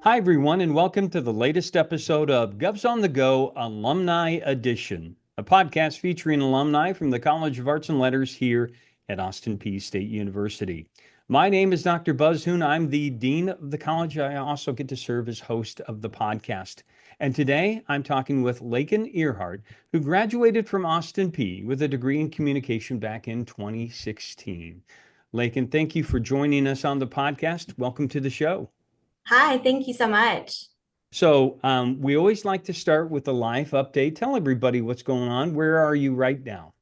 Hi, everyone, and welcome to the latest episode of Govs on the Go Alumni Edition, a podcast featuring alumni from the College of Arts and Letters here at Austin Peay State University. My name is Dr. Buzz Hoon. I'm the Dean of the college. I also get to serve as host of the podcast. And today I'm talking with Lakyn Earhart, who graduated from Austin Peay with a degree in communication back in 2016. Lakyn, thank you for joining us on the podcast. Welcome to the show. Hi, thank you so much. So we always like to start with a life update. Tell everybody what's going on. Where are you right now?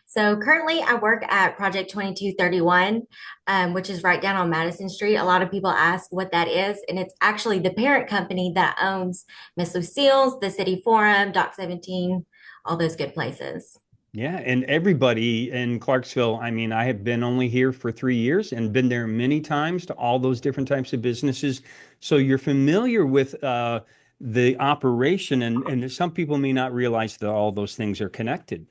So currently I work at Project 2231, which is right down on Madison Street. A lot of people ask what that is, and it's actually the parent company that owns Miss Lucille's, the City Forum, Dock 17, all those good places. Yeah, and everybody in Clarksville, I mean, I have been only here for 3 years and been there many times to all those different types of businesses. So you're familiar with the operation, and some people may not realize that all those things are connected.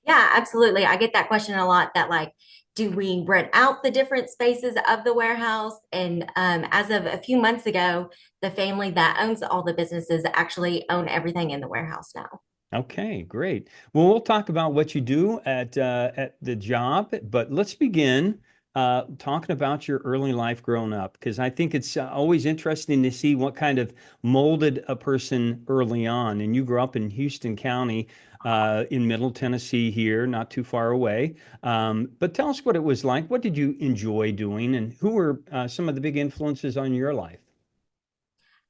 Yeah, absolutely. I get that question a lot that like, do we rent out the different spaces of the warehouse? And as of a few months ago, the family that owns all the businesses actually own everything in the warehouse now. Okay, great. Well, we'll talk about what you do at the job, but let's begin talking about your early life growing up, because I think it's always interesting to see what kind of molded a person early on. And you grew up in Houston County, in Middle Tennessee here, not too far away. But tell us what it was like. What did you enjoy doing, and who were some of the big influences on your life?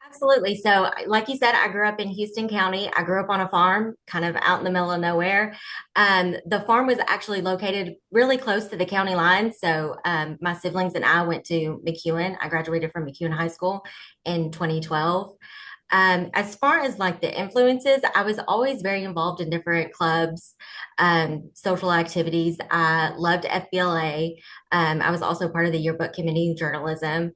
Absolutely. So, like you said, I grew up in Houston County. I grew up on a farm, kind of out in the middle of nowhere. The farm was actually located really close to the county line. So, my siblings and I went to McEwen. I graduated from McEwen High School in 2012. As far as like the influences, I was always very involved in different clubs, social activities. I loved FBLA. I was also part of the yearbook committee, journalism.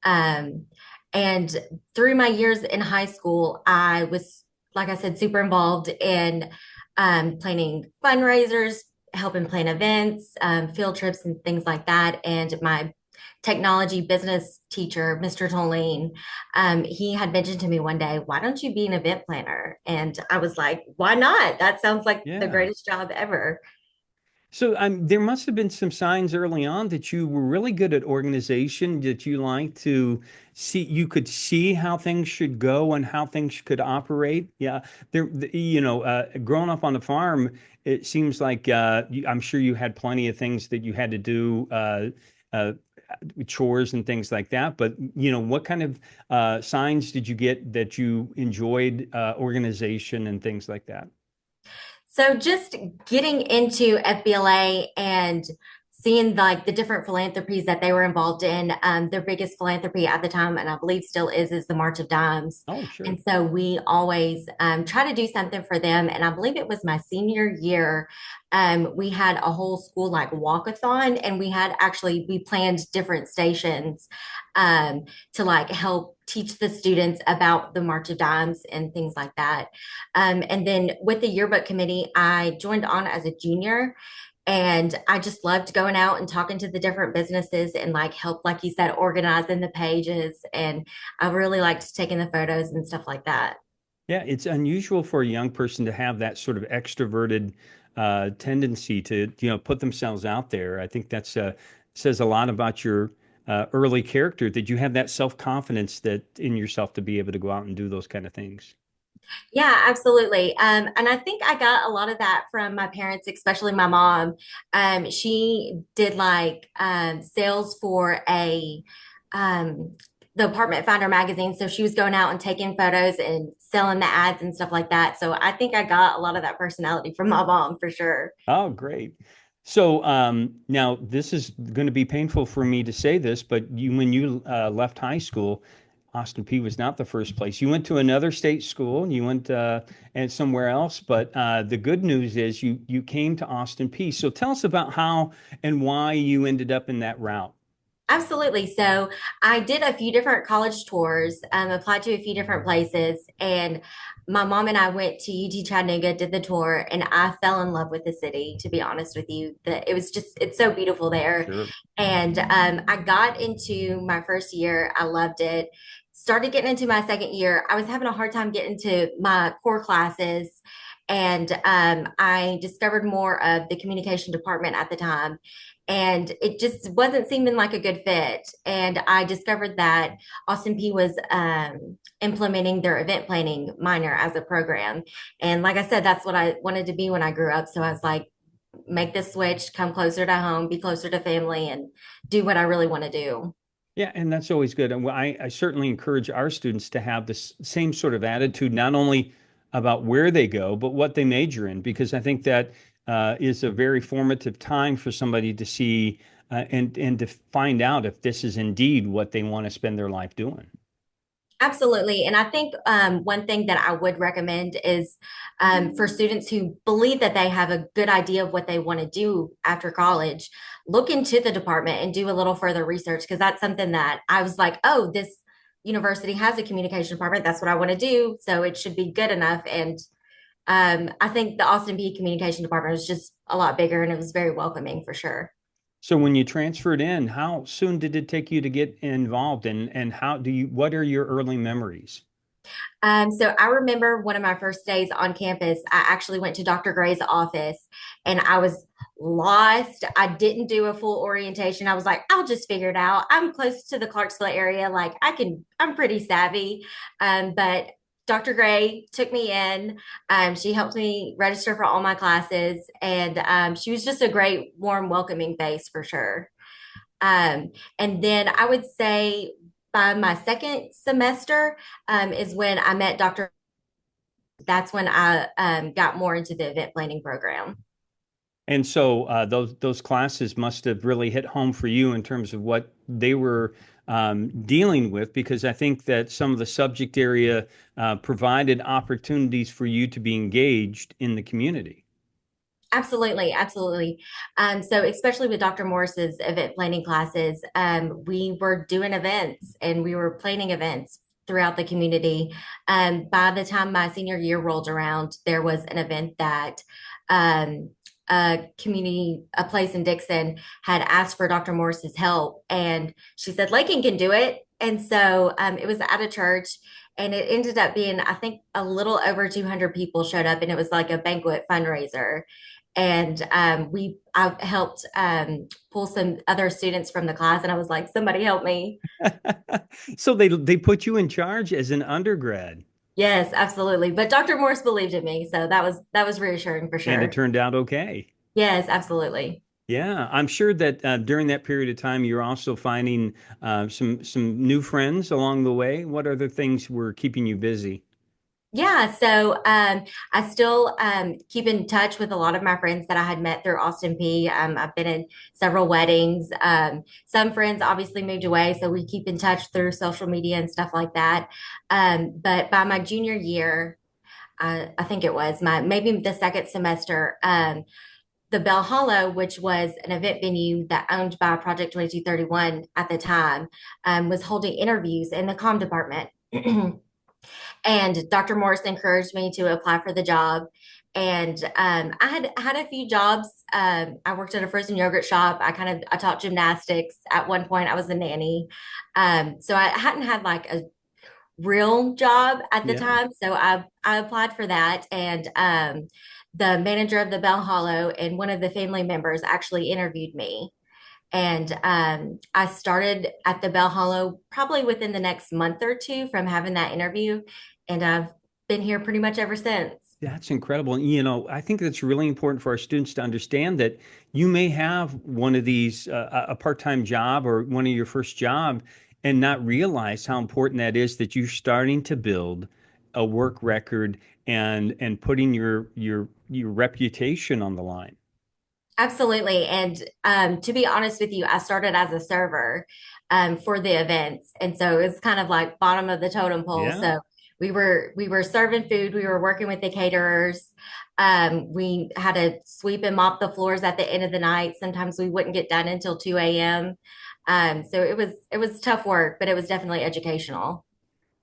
Um, and through my years in high school, I was, like I said, super involved in planning fundraisers, helping plan events, field trips, and things like that. And my technology business teacher, Mr. Tolene, he had mentioned to me one day, why don't you be an event planner? And I was like, why not? That sounds like the Yeah. greatest job ever. So there must have been some signs early on that you were really good at organization, that you like to see, you could see how things should go and how things could operate. Yeah, growing up on the farm, it seems like I'm sure you had plenty of things that you had to do, uh, chores and things like that. But what kind of signs did you get that you enjoyed organization and things like that? So just getting into FBLA and seeing like the different philanthropies that they were involved in, their biggest philanthropy at the time, and I believe still is the March of Dimes. Oh, sure. And so we always try to do something for them. And I believe it was my senior year. We had a whole school like walkathon, and we planned different stations to like help teach the students about the March of Dimes and things like that. And then with the yearbook committee, I joined on as a junior. And I just loved going out and talking to the different businesses and like help, like you said, organizing the pages. And I really liked taking the photos and stuff like that. Yeah, it's unusual for a young person to have that sort of extroverted tendency to, put themselves out there. I think that's says a lot about your early character, that you have that self-confidence that in yourself to be able to go out and do those kind of things. Yeah, absolutely. And I think I got a lot of that from my parents, especially my mom. She did like sales for a the Apartment Finder magazine. So she was going out and taking photos and selling the ads and stuff like that. So I think I got a lot of that personality from my mom for sure. Oh, great. So now this is going to be painful for me to say this, but when you left high school, Austin Peay was not the first place. You went to another state school. You went and somewhere else, but the good news is you came to Austin Peay. So tell us about how and why you ended up in that route. Absolutely. So I did a few different college tours, applied to a few different places, and my mom and I went to UT Chattanooga, did the tour, and I fell in love with the city, to be honest with you. It was just, it's so beautiful there. Sure. And I got into my first year, I loved it. Started getting into my second year, I was having a hard time getting into my core classes. And I discovered more of the communication department at the time, and it just wasn't seeming like a good fit. And I discovered that Austin Peay was implementing their event planning minor as a program. And like I said, that's what I wanted to be when I grew up. So I was like, make this switch, come closer to home, be closer to family, and do what I really want to do. Yeah, and that's always good. And I certainly encourage our students to have this same sort of attitude, not only about where they go, but what they major in, because I think that is a very formative time for somebody to see and to find out if this is indeed what they want to spend their life doing. Absolutely. And I think one thing that I would recommend is for students who believe that they have a good idea of what they want to do after college, look into the department and do a little further research, because that's something that I was like, oh, this university has a communication department. That's what I want to do. So it should be good enough. And I think the Austin Peay communication department was just a lot bigger, and it was very welcoming for sure. So when you transferred in, how soon did it take you to get involved and how do you, what are your early memories? So I remember one of my first days on campus, I actually went to Dr. Gray's office and I was lost. I didn't do a full orientation. I was like, I'll just figure it out. I'm close to the Clarksville area. Like I'm pretty savvy. But Dr. Gray took me in. She helped me register for all my classes. And she was just a great, warm, welcoming face for sure. And then I would say by my second semester is when I met Dr. That's when I got more into the event planning program. And so those classes must have really hit home for you in terms of what they were dealing with, because I think that some of the subject area provided opportunities for you to be engaged in the community. Absolutely, absolutely. So especially with Dr. Morris's event planning classes, we were doing events and we were planning events throughout the community. By the time my senior year rolled around, there was an event that um, a place in Dixon had asked for Dr. Morris's help, and she said Lakyn can do it. And so it was at a church, and it ended up being, I think, a little over 200 people showed up, and it was like a banquet fundraiser. And I helped pull some other students from the class, and I was like, somebody help me. So they put you in charge as an undergrad, Yes, absolutely. But Dr. Morris believed in me, so that was reassuring for and it sure. turned out okay. Yes, absolutely. Yeah, I'm sure that during that period of time, you're also finding some new friends along the way. What other things were keeping you busy? Yeah, so I still keep in touch with a lot of my friends that I had met through Austin P. I've been in several weddings. Some friends obviously moved away, so we keep in touch through social media and stuff like that. But by my junior year, I think it was my maybe the second semester, the Bell Hollow, which was an event venue that owned by Project 2231 at the time, was holding interviews in the comm department. And Dr. Morris encouraged me to apply for the job. And I had a few jobs. I worked at a frozen yogurt shop. I taught gymnastics. At one point, I was a nanny. So I hadn't had like a real job at the Yeah. time. So I applied for that. And the manager of the Bell Hollow and one of the family members actually interviewed me. And I started at the Bell Hollow probably within the next month or two from having that interview. And I've been here pretty much ever since. That's incredible. And, I think that's really important for our students to understand that you may have one of these, a part-time job or one of your first job, and not realize how important that is that you're starting to build a work record and putting your reputation on the line. Absolutely. And to be honest with you, I started as a server for the events. And so it's kind of like bottom of the totem pole. Yeah. So we were serving food, we were working with the caterers. We had to sweep and mop the floors at the end of the night. Sometimes we wouldn't get done until 2 a.m. So it was tough work, but it was definitely educational.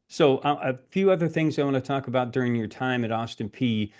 So a few other things I want to talk about during your time at Austin P.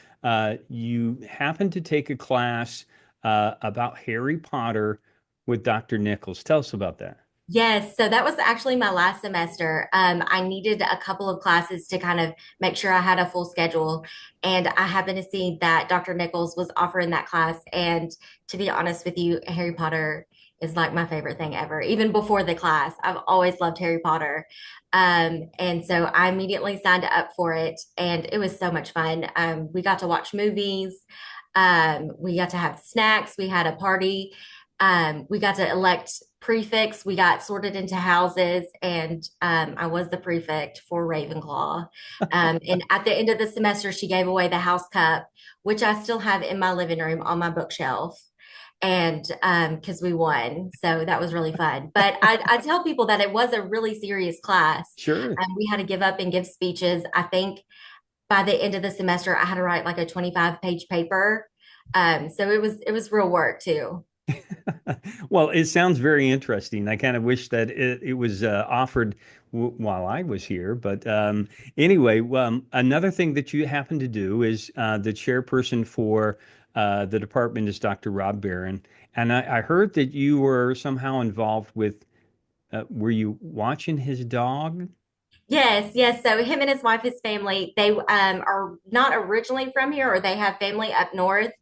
You happened to take a class about Harry Potter with Dr. Nichols. Tell us about that. Yes, so that was actually my last semester. I needed a couple of classes to kind of make sure I had a full schedule. And I happened to see that Dr. Nichols was offering that class. And to be honest with you, Harry Potter is like my favorite thing ever. Even before the class, I've always loved Harry Potter. And so I immediately signed up for it, and it was so much fun. We got to watch movies, we got to have snacks, we had a party. We got to elect prefects. We got sorted into houses, and I was the prefect for Ravenclaw. And at the end of the semester, she gave away the house cup, which I still have in my living room on my bookshelf. And because we won, so that was really fun. But I tell people that it was a really serious class. Sure. We had to give up and give speeches. I think by the end of the semester, I had to write like a 25-page paper. So it was real work too. Well, it sounds very interesting. I kind of wish that it was offered while I was here. But anyway, another thing that you happen to do is the chairperson for the department is Dr. Rob Barron. And I heard that you were somehow involved with, were you watching his dog? Yes, yes. So him and his wife, his family, they are not originally from here, or they have family up north.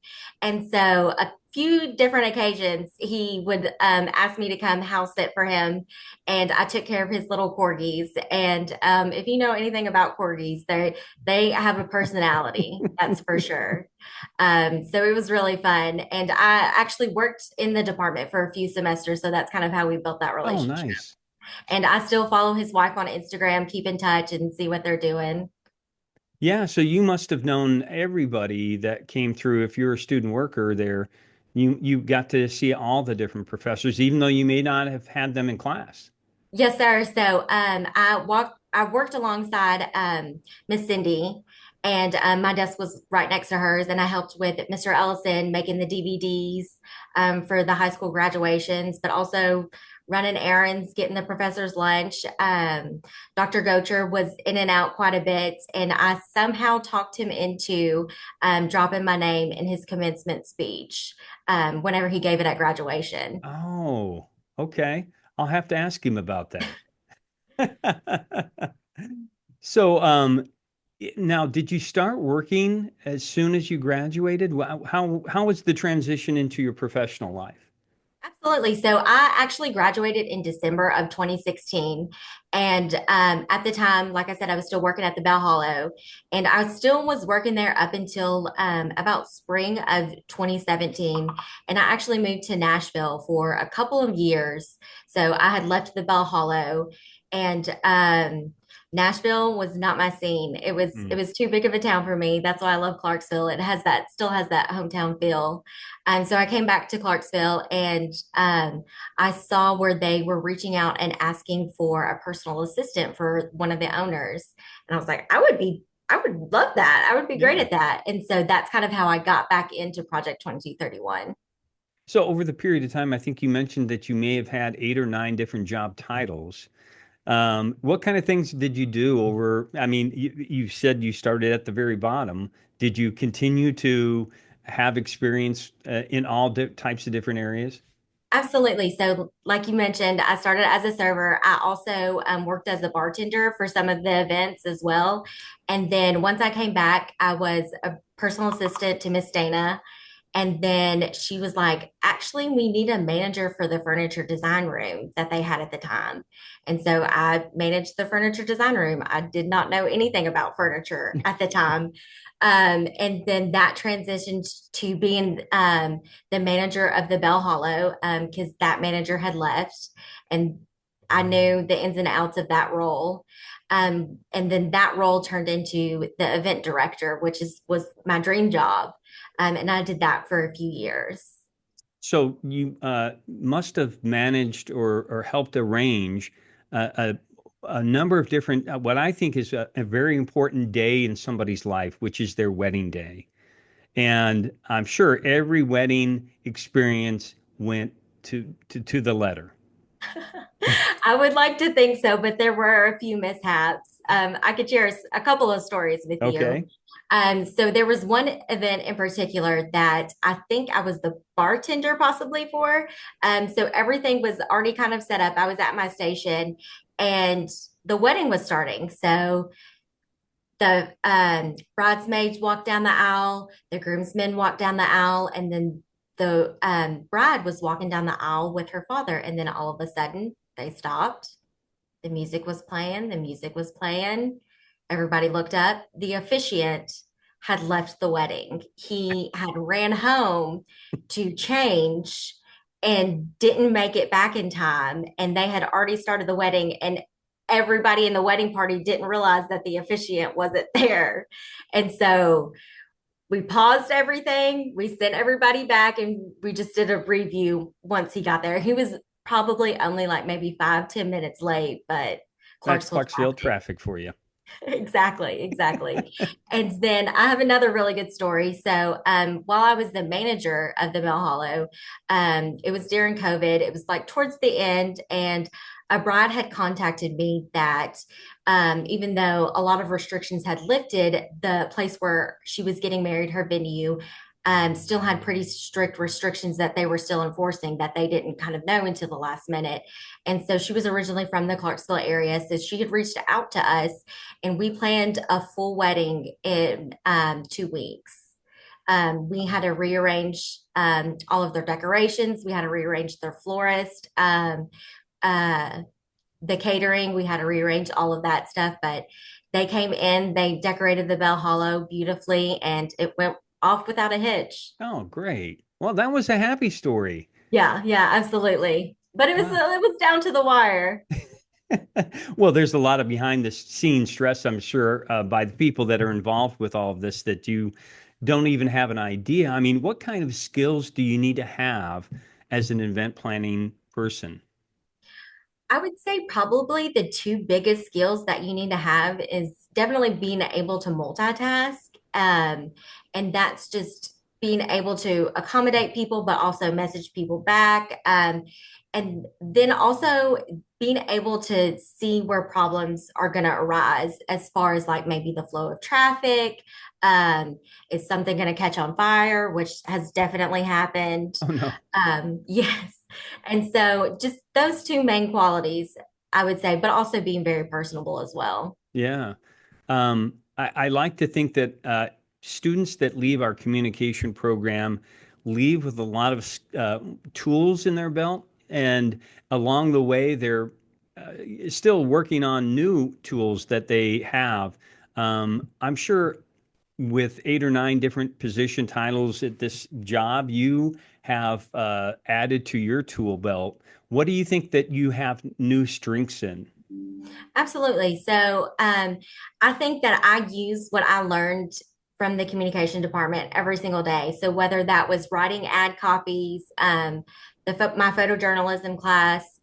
And so a few different occasions, he would ask me to come house sit for him, and I took care of his little corgis. And if you know anything about corgis, they have a personality, that's for sure. So it was really fun, and I actually worked in the department for a few semesters, so that's kind of how we built that Oh, relationship. nice. And I still follow his wife on Instagram, keep in touch and see what they're doing. Yeah, so you must have known everybody that came through. If you're a student worker there, you got to see all the different professors, even though you may not have had them in class. Yes, sir. So I worked alongside Miss Cindy, and my desk was right next to hers, and I helped with Mr. Ellison making the DVDs for the high school graduations, but also running errands, getting the professor's lunch. Dr. Gocher was in and out quite a bit, and I somehow talked him into dropping my name in his commencement speech whenever he gave it at graduation. Oh, okay. I'll have to ask him about that. So, now did you start working as soon as you graduated? How was the transition into your professional life? Absolutely. So I actually graduated in December of 2016. And at the time, like I said, I was still working at the Bell Hollow, and I still was working there up until about spring of 2017. And I actually moved to Nashville for a couple of years. So I had left the Bell Hollow, and Nashville was not my scene. It was Hmm. it was too big of a town for me. That's why I love Clarksville. It has that still has that hometown feel. And so I came back to Clarksville, and I saw where they were reaching out and asking for a personal assistant for one of the owners. And I was like, I would love that. I would be great Yeah. at that. And so that's kind of how I got back into Project 2231. So over the period of time, I think you mentioned that you may have had 8 or 9 different job titles. What kind of things did you do over? I mean, you said you started at the very bottom. Did you continue to have experience in all types of different areas? Absolutely. So, like you mentioned, I started as a server. I also worked as a bartender for some of the events as well. And then once I came back, I was a personal assistant to Miss Dana. And then she was like, actually, we need a manager for the furniture design room that they had at the time. And so I managed the furniture design room. I did not know anything about furniture at the time. And then that transitioned to being the manager of the Bell Hollow because that manager had left. And I knew the ins and outs of that role. And then that role turned into the event director, which was my dream job. And I did that for a few years. So you must have managed or helped arrange a number of different, what I think is a very important day in somebody's life, which is their wedding day. And I'm sure every wedding experience went to the letter. I would like to think so, but there were a few mishaps. I could share a couple of stories with you. Okay. So there was one event in particular that I think I was the bartender possibly for. So everything was already kind of set up. I was at my station and the wedding was starting. So the bridesmaids walked down the aisle, the groomsmen walked down the aisle, and then the bride was walking down the aisle with her father. And then all of a sudden, they stopped. The music was playing. The music was playing. Everybody looked up. The officiant had left the wedding. He had ran home to change and didn't make it back in time. And they had already started the wedding. And everybody in the wedding party didn't realize that the officiant wasn't there. And so we paused everything. We sent everybody back and we just did a review once he got there. He was probably only like maybe 5, 10 minutes late, but That's Clarksville Clarksville traffic. traffic for you. Exactly, exactly. And then I have another really good story. So, while I was the manager of the Mill Hollow, it was during COVID. It was like towards the end, and a bride had contacted me that even though a lot of restrictions had lifted, the place where she was getting married, her venue, still had pretty strict restrictions that they were still enforcing that they didn't kind of know until the last minute. And so she was originally from the Clarksville area. So she had reached out to us and we planned a full wedding in 2 weeks. We had to rearrange all of their decorations. We had to rearrange their florist, uh, the catering. We had to rearrange all of that stuff. But they came in, they decorated the Bell Hollow beautifully, and it went off without a hitch. Oh, great. Well, that was a happy story. Yeah, yeah, absolutely. But Wow. it was down to the wire. Well, there's a lot of behind the scenes stress, I'm sure, by the people that are involved with all of this that you don't even have an idea. I mean, what kind of skills do you need to have as an event planning person? I would say probably the two biggest skills that you need to have is definitely being able to multitask. And that's just being able to accommodate people, but also message people back. And then also being able to see where problems are going to arise as far as like maybe the flow of traffic. Is something going to catch on fire, which has definitely happened. Oh, no. Yes. And so just those two main qualities, I would say, but also being very personable as well. Yeah. I like to think that students that leave our communication program leave with a lot of tools in their belt. And along the way, they're still working on new tools that they have. I'm sure with 8 or 9 different position titles at this job, you have added to your tool belt. What do you think that you have new strengths in? Absolutely. So I think that I use what I learned from the communication department every single day. So whether that was writing ad copies, my photojournalism class,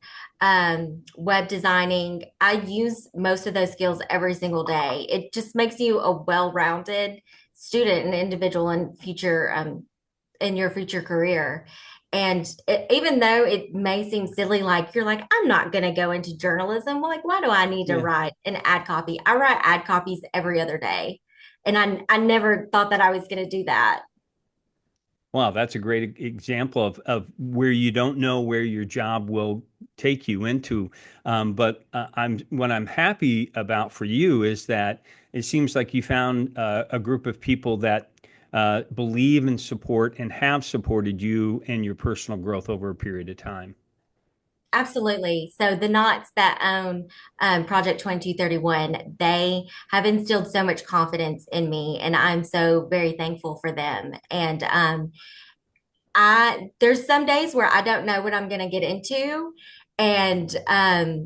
web designing, I use most of those skills every single day. It just makes you a well-rounded student and individual in your future career. And even though it may seem silly, like you're like, I'm not going to go into journalism. Well, like, why do I need to Yeah. write an ad copy? I write ad copies every other day. And I never thought that I was going to do that. Wow, that's a great example of where you don't know where your job will take you into. But what I'm happy about for you is that it seems like you found a group of people that believe and support and have supported you and your personal growth over a period of time. Absolutely. So the Knots that own Project 2231, they have instilled so much confidence in me, and I'm so very thankful for them. And there's some days where I don't know what I'm going to get into. And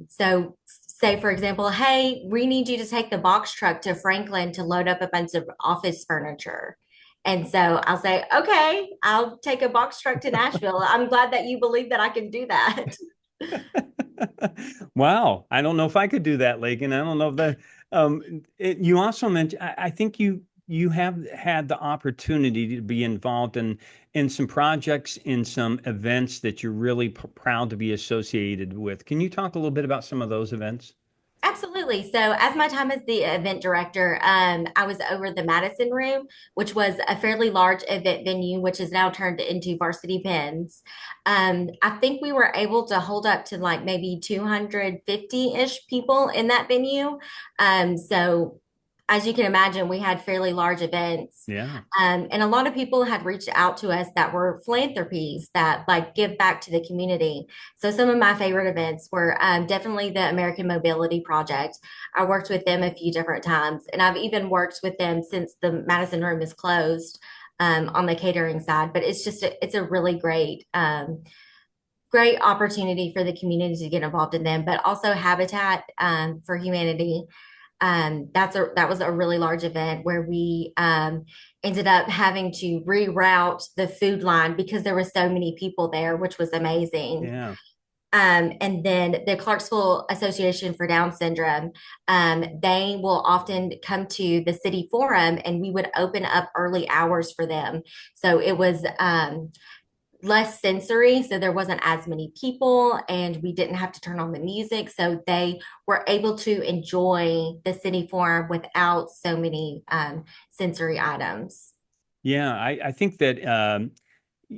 so say for example, hey, we need you to take the box truck to Franklin to load up a bunch of office furniture. And so I'll say, okay, I'll take a box truck to Nashville. I'm glad that you believe that I can do that. Wow. I don't know if I could do that, Lakin. I don't know if that you also mentioned I think you have had the opportunity to be involved in some projects, in some events that you're really proud to be associated with. Can you talk a little bit about some of those events? Absolutely. So, as my time as the event director, I was over the Madison Room, which was a fairly large event venue, which is now turned into Varsity Pens. I think we were able to hold up to like maybe 250-ish people in that venue. So, as you can imagine, we had fairly large events. Yeah. And a lot of people had reached out to us that were philanthropies that like give back to the community. So some of my favorite events were definitely the American Mobility Project. I worked with them a few different times, and I've even worked with them since the Madison Room is closed on the catering side. But it's a really great opportunity for the community to get involved in them, but also Habitat for Humanity. That was a really large event where we ended up having to reroute the food line because there were so many people there, which was amazing. Yeah. And then the Clarksville Association for Down Syndrome, they will often come to the city forum and we would open up early hours for them. So it was less sensory, so there wasn't as many people and we didn't have to turn on the music. So they were able to enjoy the city forum without so many sensory items. Yeah, I think that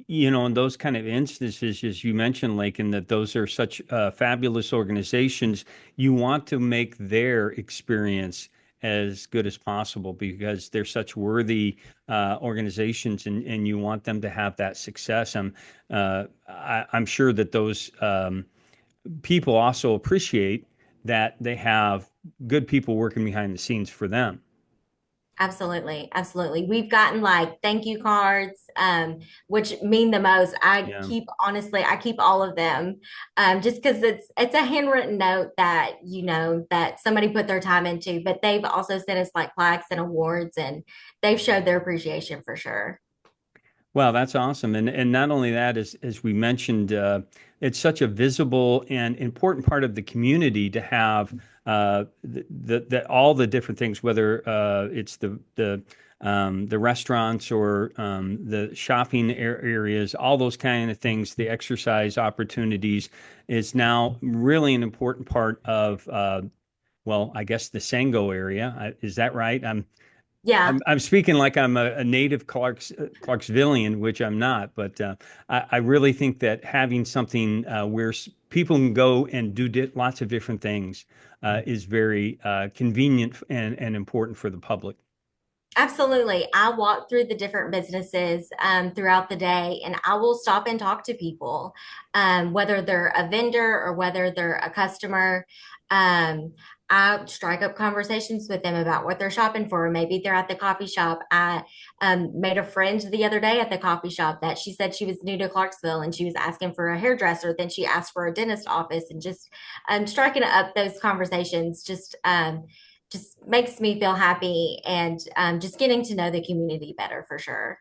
in those kind of instances, as you mentioned, Lakin, that those are such fabulous organizations. You want to make their experience as good as possible because they're such worthy organizations, and you want them to have that success. I'm sure that those people also appreciate that they have good people working behind the scenes for them. Absolutely, absolutely. We've gotten like thank you cards, which mean the most. Yeah. I keep all of them, just because it's a handwritten note that you know that somebody put their time into. But they've also sent us like plaques and awards, and they've showed their appreciation for sure. Wow, that's awesome. And not only that, as we mentioned, it's such a visible and important part of the community to have the all the different things, whether it's the restaurants or the shopping areas, all those kind of things, the exercise opportunities is now really an important part of well, I guess the Sango area. Is that right? Yeah. I'm speaking like I'm a native Clarksvillian, which I'm not, but I really think that having something where people can go and do lots of different things is very convenient and important for the public. Absolutely. I walk through the different businesses throughout the day and I will stop and talk to people, whether they're a vendor or whether they're a customer. I strike up conversations with them about what they're shopping for. Maybe they're at the coffee shop. I made a friend the other day at the coffee shop that she said she was new to Clarksville and she was asking for a hairdresser. Then she asked for a dentist office and just striking up those conversations just makes me feel happy and just getting to know the community better for sure.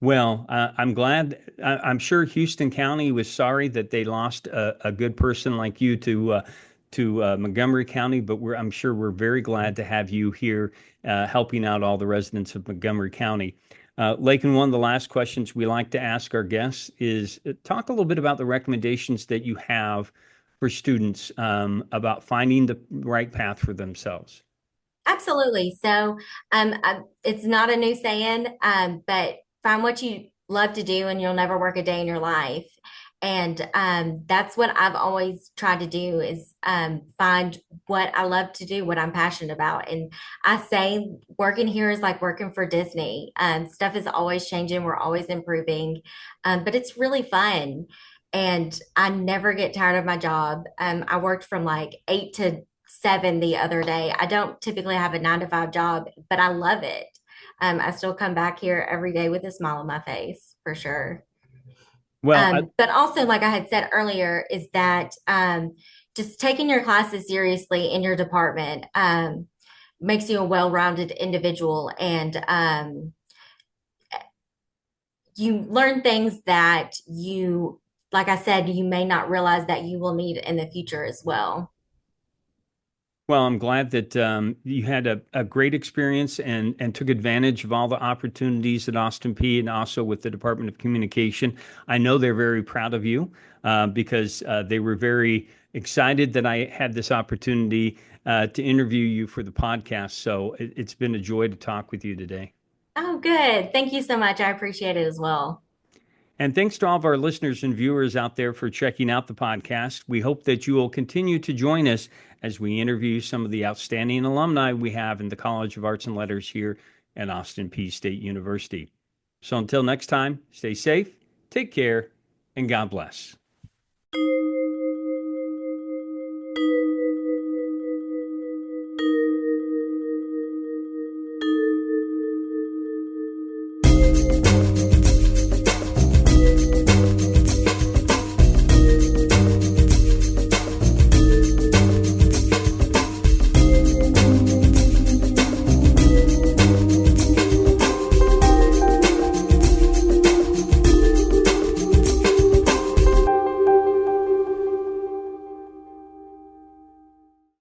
Well, I'm glad. I'm sure Houston County was sorry that they lost a good person like you to Montgomery County, but I'm sure we're very glad to have you here helping out all the residents of Montgomery County. Lakin, one of the last questions we like to ask our guests is talk a little bit about the recommendations that you have for students about finding the right path for themselves. Absolutely. So it's not a new saying, but find what you love to do and you'll never work a day in your life. And that's what I've always tried to do is find what I love to do, what I'm passionate about. And I say working here is like working for Disney. Stuff is always changing. We're always improving, but it's really fun. And I never get tired of my job. I worked from like 8 to 7 the other day. I don't typically have a 9 to 5 job, but I love it. I still come back here every day with a smile on my face for sure. Well, But also, like I had said earlier, is that just taking your classes seriously in your department makes you a well-rounded individual. And you learn things that you, like I said, you may not realize that you will need in the future as well. Well, I'm glad that you had a great experience and took advantage of all the opportunities at Austin Peay and also with the Department of Communication. I know they're very proud of you because they were very excited that I had this opportunity to interview you for the podcast. So it's been a joy to talk with you today. Oh, good. Thank you so much. I appreciate it as well. And thanks to all of our listeners and viewers out there for checking out the podcast. We hope that you will continue to join us as we interview some of the outstanding alumni we have in the College of Arts and Letters here at Austin Peay State University. So until next time, stay safe, take care, and God bless.